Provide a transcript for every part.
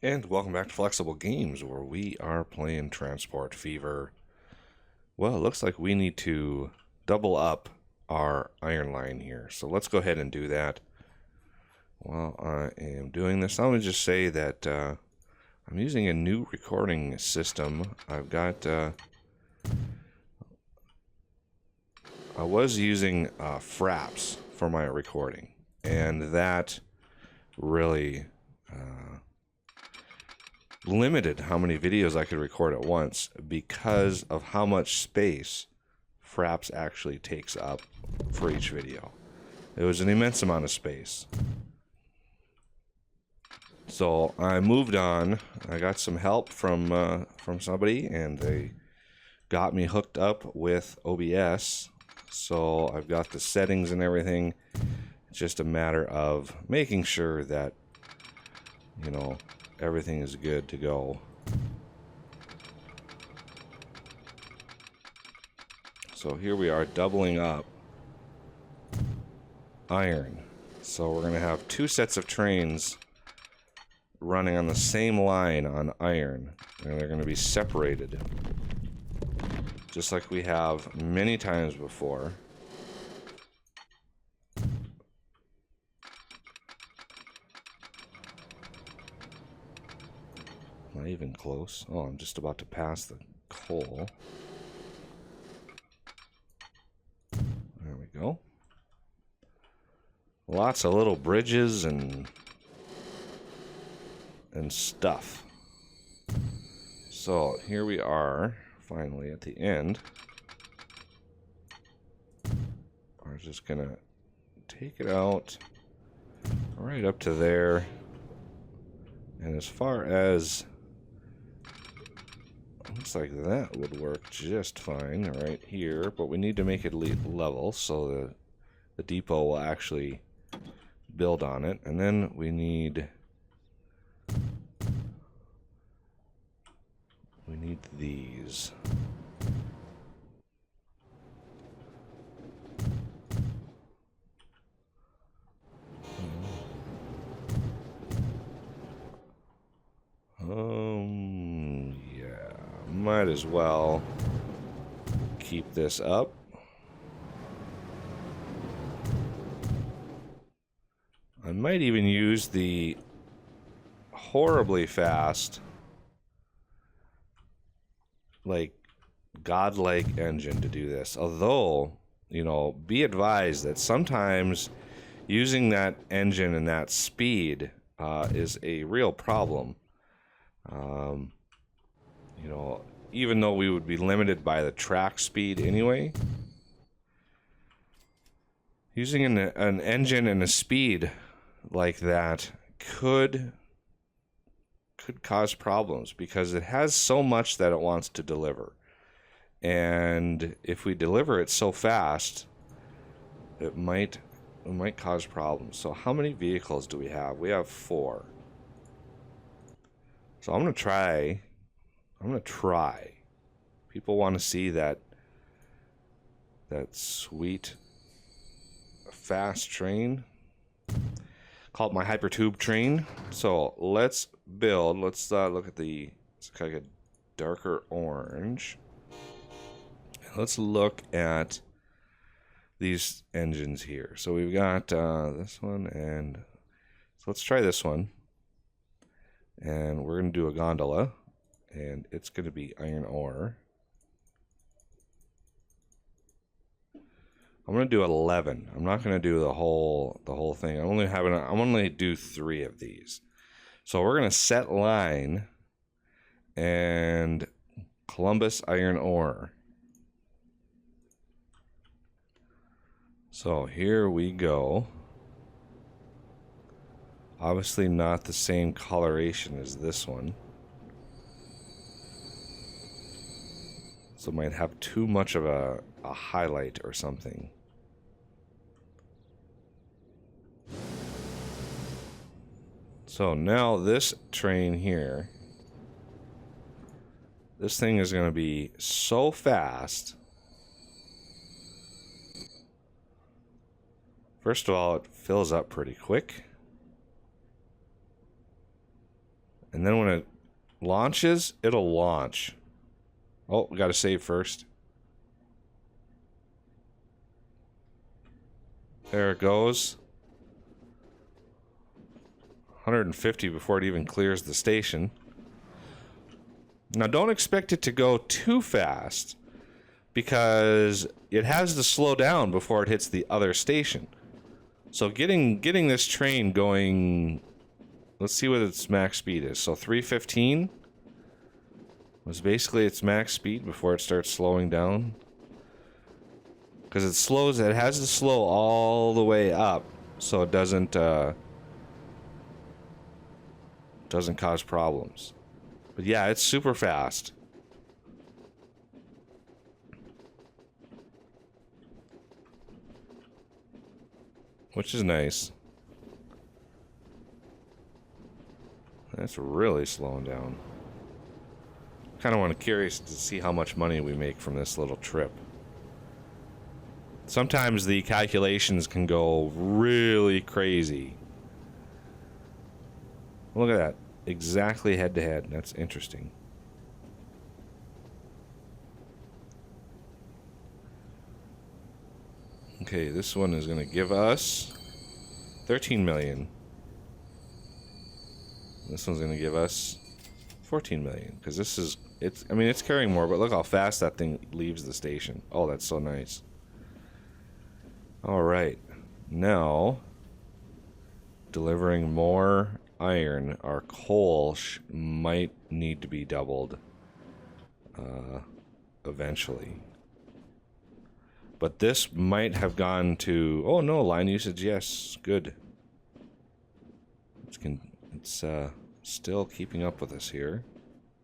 And welcome back to Flexible Games, where we are playing Transport Fever. Well, it looks like we need to double up our iron line here. So let's go ahead and do that. While I am doing this, I'm going to just say that I'm using a new recording system. I was using Fraps for my recording, and that really limited how many videos I could record at once because of how much space Fraps actually takes up for each video. It was an immense amount of space. So I moved on. I got some help from somebody, and they got me hooked up with OBS. So I've got the settings and everything. It's just a matter of making sure that, you know, everything is good to go. So here we are doubling up iron. So we're going to have two sets of trains running on the same line on iron, and they're going to be separated just like we have many times before. Not even close. Oh, I'm just about to pass the coal. There we go. Lots of little bridges and stuff. So here we are, finally at the end. We're just gonna take it out right up to there. And as far as, looks like that would work just fine right here, but we need to make it level so the depot will actually build on it. And then we need these. Yeah, might as well keep this up. I might even use the horribly fast, like, godlike engine to do this. Although, you know, be advised that sometimes using that engine and that speed is a real problem. You know, even though we would be limited by the track speed anyway, using an engine and a speed like that could cause problems because it has so much that it wants to deliver. And if we deliver it so fast, it might cause problems. So how many vehicles do we have? We have 4. So I'm going to try. People want to see that sweet fast train. Call it my hypertube train. So let's build. Let's look at it's kind of a darker orange. Let's look at these engines here. So we've got this one, and so let's try this one. And we're going to do a gondola, and it's going to be iron ore. I'm going to do 11. I'm not going to do the whole thing. I'm only do 3 of these. So we're going to set line and Columbus iron ore. So here we go. Obviously not the same coloration as this one. So it might have too much of a highlight or something. So now this train here, this thing is going to be so fast. First of all, it fills up pretty quick. And then when it launches, it'll launch. Oh, we gotta save first. There it goes. 150 before it even clears the station. Now, don't expect it to go too fast, because it has to slow down before it hits the other station. So getting this train going, let's see what its max speed is. So 315 was basically its max speed before it starts slowing down. Because it has to slow all the way up so it doesn't cause problems. But yeah, it's super fast. Which is nice. That's really slowing down. Kind of curious to see how much money we make from this little trip. Sometimes the calculations can go really crazy. Look at that. Exactly head to head. That's interesting. Okay, this one is going to give us 13 million. This one's going to give us 14 million, because it's carrying more, but look how fast that thing leaves the station. Oh, that's so nice. All right. Now, delivering more iron. Our coal might need to be doubled eventually. But this might have gone to... Oh, no, line usage, yes. Good. It's still keeping up with us here.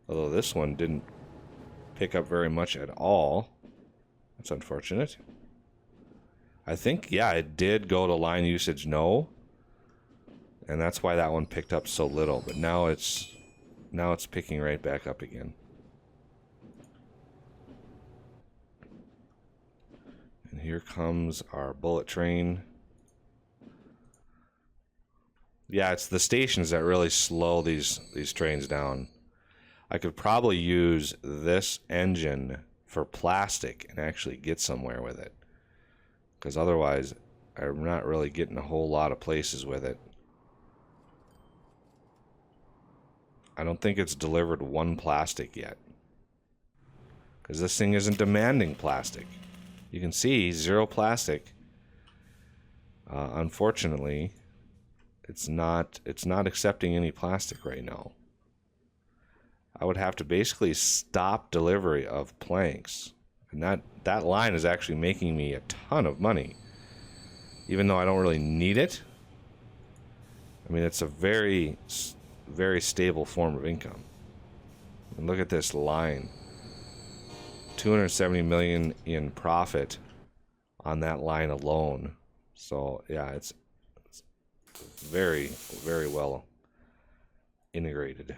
Although this one didn't pick up very much at all. That's unfortunate. I think, yeah, it did go to line usage no. And that's why that one picked up so little. But now it's picking right back up again. And here comes our bullet train. Yeah, it's the stations that really slow these trains down. I could probably use this engine for plastic and actually get somewhere with it. Because otherwise, I'm not really getting a whole lot of places with it. I don't think it's delivered one plastic yet. Because this thing isn't demanding plastic. You can see 0 plastic. Unfortunately, it's not accepting any plastic right now. I would have to basically stop delivery of planks. And that line is actually making me a ton of money. Even though I don't really need it. I mean, it's a very, very stable form of income. And look at this line. 270 million in profit on that line alone. So, yeah, it's very, very well integrated.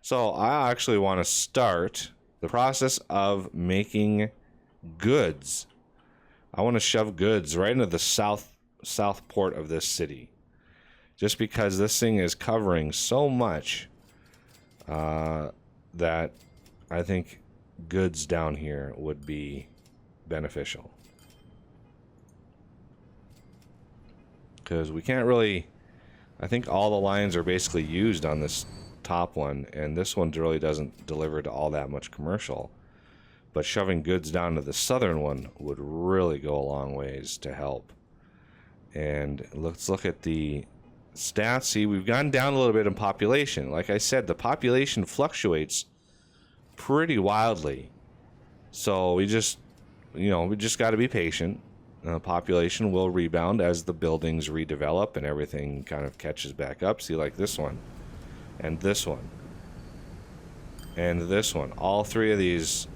So, I actually want to start the process of making goods. I want to shove goods right into the south port of this city. Just because this thing is covering so much that I think goods down here would be beneficial. Because we can't really... I think all the lines are basically used on this top one, and this one really doesn't deliver to all that much commercial. But shoving goods down to the southern one would really go a long ways to help. And let's look at the stats. See, we've gone down a little bit in population. Like I said, the population fluctuates pretty wildly. So we just got to be patient. Population will rebound as the buildings redevelop and everything kind of catches back up. See, like this one, and this one, and this one. All three of these,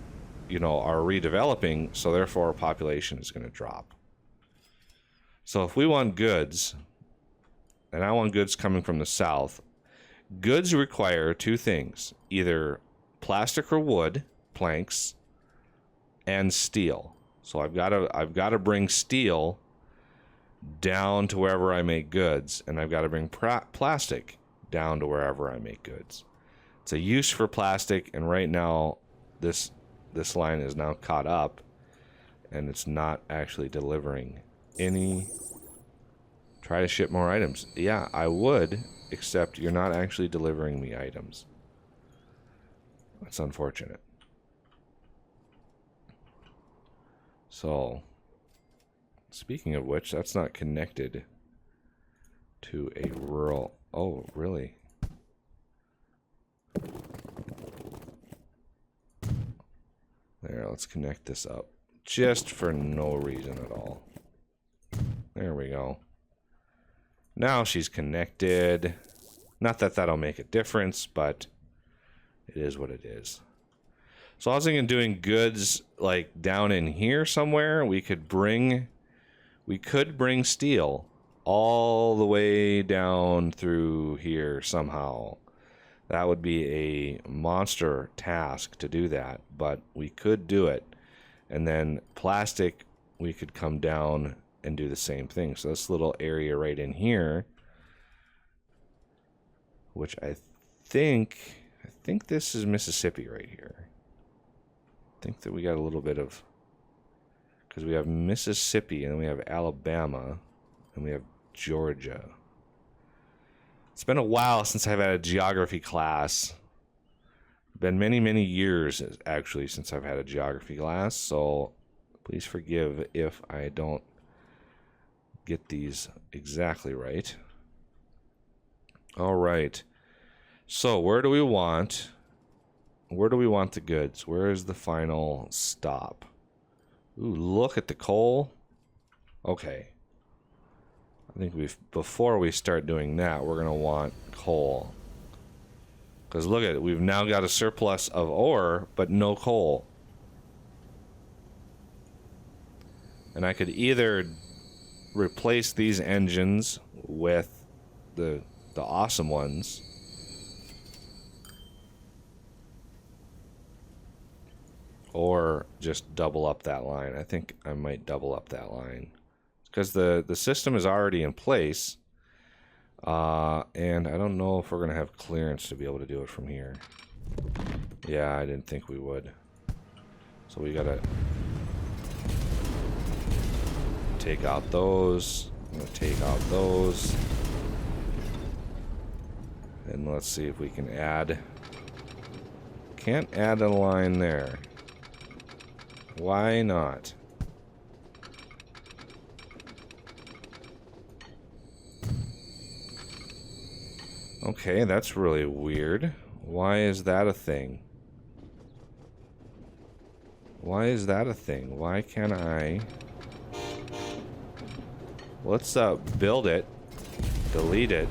are redeveloping, so therefore our population is going to drop. So if we want goods, and I want goods coming from the south, goods require two things: either plastic or wood, planks, and steel. So I've got to bring steel down to wherever I make goods, and I've got to bring plastic down to wherever I make goods. It's a use for plastic, and right now this line is now caught up, and it's not actually delivering any. Try to ship more items. Yeah, I would, except you're not actually delivering me items. That's unfortunate. So, speaking of which, that's not connected to a rural... Oh, really? There, let's connect this up. Just for no reason at all. There we go. Now she's connected. Not that that'll make a difference, but it is what it is. So I was thinking doing goods like down in here somewhere. We could bring steel all the way down through here somehow. That would be a monster task to do that, but we could do it. And then plastic, we could come down and do the same thing. So this little area right in here, which I think this is Mississippi right here. I think that we got a little bit of, because we have Mississippi and then we have Alabama and we have Georgia. It's been a while since I've had a geography class. Been many, many years actually since I've had a geography class, so please forgive if I don't get these exactly right. All right. So where do we want the goods? Where is the final stop? Ooh, look at the coal. Okay. I think before we start doing that, we're gonna want coal. Because look at it, we've now got a surplus of ore, but no coal. And I could either replace these engines with the awesome ones, or just double up that line. I think I might double up that line because the system is already in place, and I don't know if we're gonna have clearance to be able to do it from here. Yeah, I didn't think we would, so we gotta take out those. I'm gonna take out those. And let's see if we can add. Can't add a line there. Why not? Okay, that's really weird. Why is that a thing? Why is that a thing? Why can't I... Let's build it, delete it,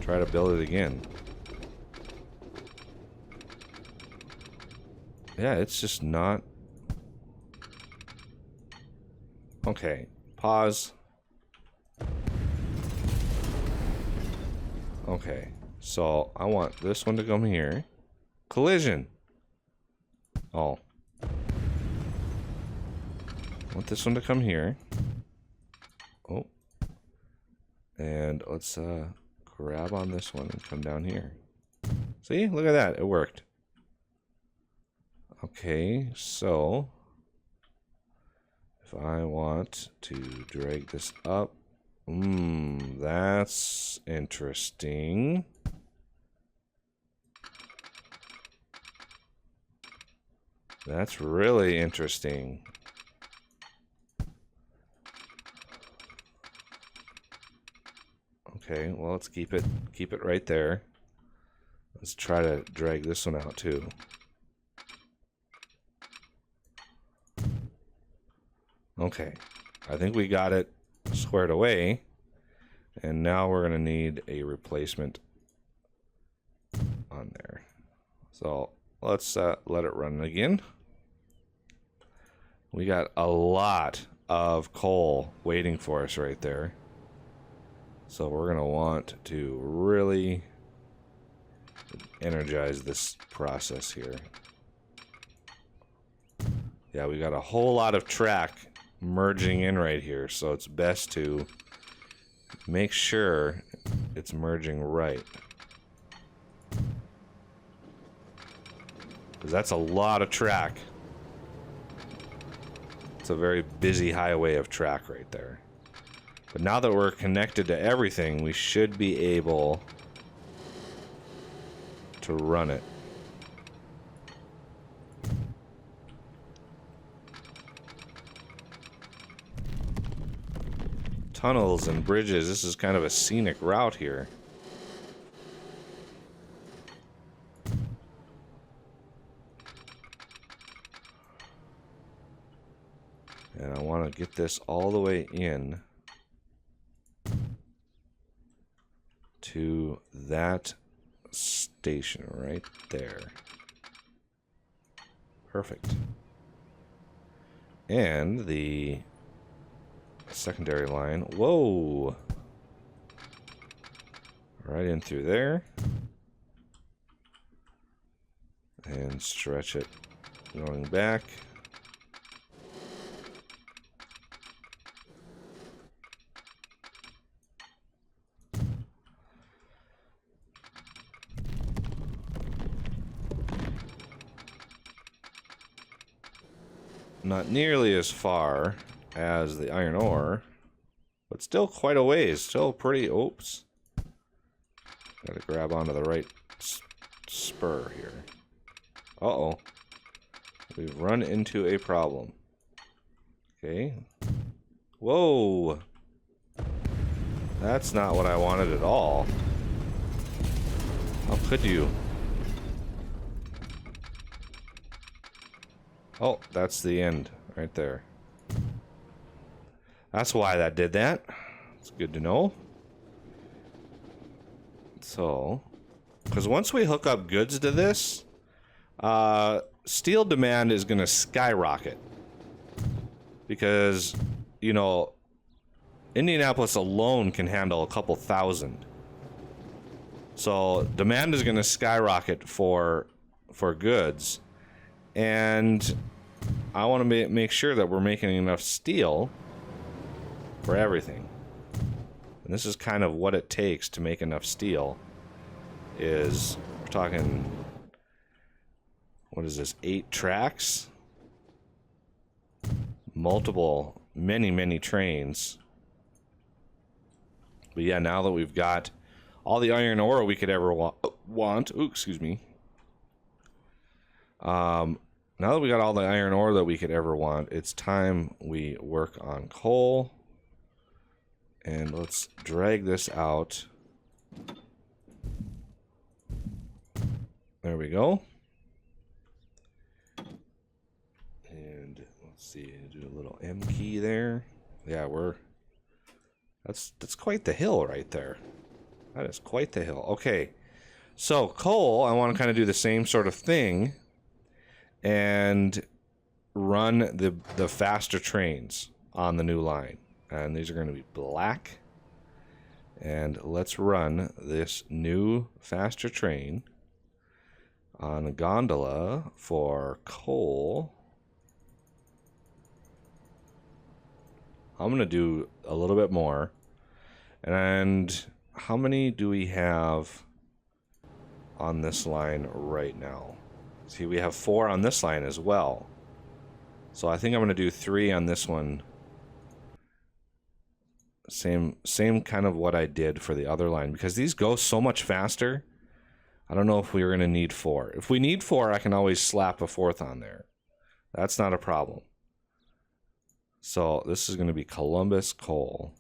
try to build it again. Yeah, it's just not... Okay, pause. Okay, so I want this one to come here. Collision! Oh. I want this one to come here. Oh. And let's grab on this one and come down here. See? Look at that. It worked. Okay, so if I want to drag this up, that's interesting. That's really interesting. Okay, well, let's keep it right there. Let's try to drag this one out too. Okay, I think we got it squared away, and now we're gonna need a replacement on there. So let's let it run again. We got a lot of coal waiting for us right there. So we're gonna want to really energize this process here. Yeah, we got a whole lot of track merging in right here, so it's best to make sure it's merging right. 'Cause that's a lot of track. It's a very busy highway of track right there. But now that we're connected to everything, we should be able to run it. Tunnels and bridges. This is kind of a scenic route here. And I want to get this all the way in to that station right there. Perfect. And the secondary line. Whoa! Right in through there. And stretch it going back. Not nearly as far as the iron ore, but still quite a ways. Still pretty. Oops. Gotta grab onto the right spur here. Uh-oh. We've run into a problem. Okay. Whoa. That's not what I wanted at all. How could you? Oh, that's the end right there. That's why that did that. It's good to know. So, because once we hook up goods to this, steel demand is going to skyrocket. Because, you know, Indianapolis alone can handle a couple thousand. So, demand is going to skyrocket for goods. And I want to make sure that we're making enough steel for everything. And this is kind of what it takes to make enough steel. We're talking, what is this, 8 tracks? Multiple, many trains. But yeah, now that we've got all the iron ore we could ever want. Ooh, excuse me. Now that we got all the iron ore that we could ever want, it's time we work on coal. And let's drag this out. There we go. And let's see, do a little M key there. Yeah, that's quite the hill right there. That is quite the hill. Okay. So coal, I want to kind of do the same sort of thing and run the faster trains on the new line. And these are going to be black. And let's run this new faster train on a gondola for coal. I'm going to do a little bit more. And how many do we have on this line right now? See, we have 4 on this line as well. So I think I'm going to do 3 on this one. Same kind of what I did for the other line, because these go so much faster. I don't know if we're going to need 4. If we need 4, I can always slap a 4th on there. That's not a problem. So this is going to be Columbus coal.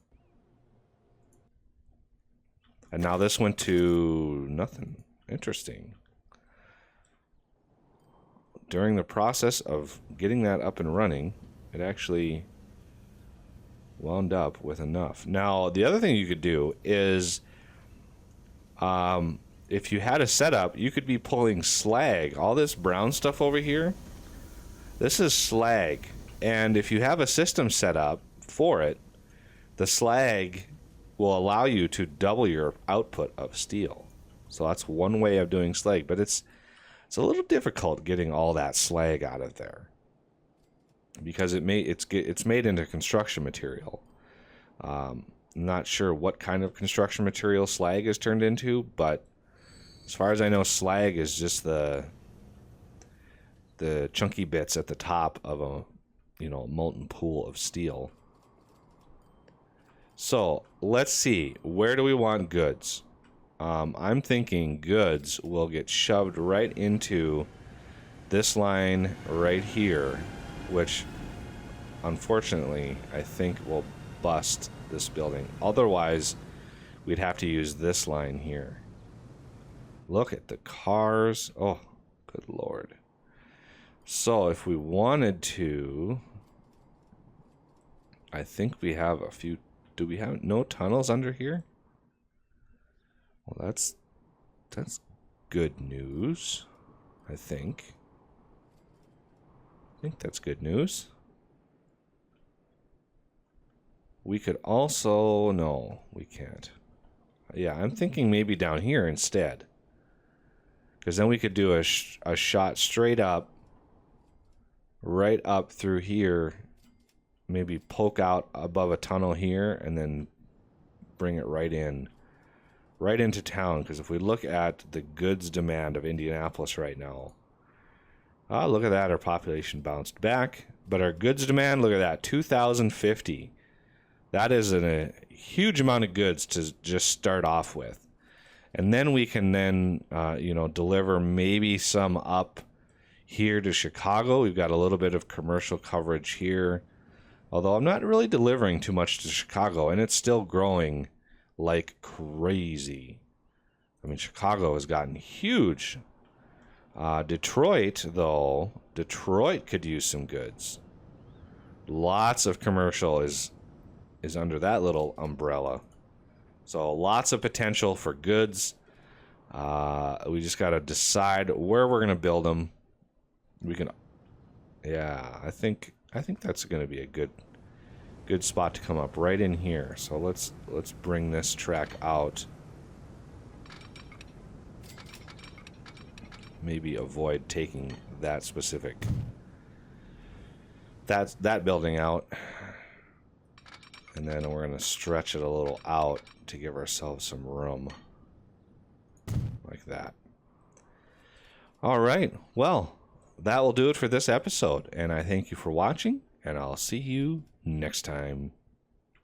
And now this went to nothing. Interesting. During the process of getting that up and running, it actually wound up with enough. Now, the other thing you could do is, if you had a setup, you could be pulling slag. All this brown stuff over here, this is slag. And if you have a system set up for it, the slag will allow you to double your output of steel. So that's one way of doing slag, but it's a little difficult getting all that slag out of there, because it's made into construction material. Not sure what kind of construction material slag is turned into, but as far as I know, slag is just the the chunky bits at the top of a, you know, molten pool of steel. So let's see, where do we want goods? I'm thinking goods will get shoved right into this line right here, which unfortunately I think will bust this building. Otherwise, we'd have to use this line here. Look at the cars. Oh, good lord. So if we wanted to, I think we have a few. Do we have no tunnels under here? Well, that's good news, I think. I think that's good news. We could also... No, we can't. Yeah, I'm thinking maybe down here instead. Because then we could do a shot straight up, right up through here, maybe poke out above a tunnel here, and then bring it right in, right into town. Because if we look at the goods demand of Indianapolis right now, look at that, our population bounced back, but our goods demand, look at that, 2,050. That is a huge amount of goods to just start off with. And then we can then, you know, deliver maybe some up here to Chicago. We've got a little bit of commercial coverage here. Although I'm not really delivering too much to Chicago, and it's still growing like crazy. I mean, Chicago has gotten huge. Detroit, though, Detroit could use some goods. Lots of commercial is under that little umbrella. So lots of potential for goods. We just got to decide where we're going to build them. We can, yeah, I think that's going to be a good spot to come up right in here. So let's bring this track out. Maybe avoid taking that specific that building out. And then we're going to stretch it a little out to give ourselves some room. Like that. All right. Well, that will do it for this episode. And I thank you for watching. And I'll see you next time.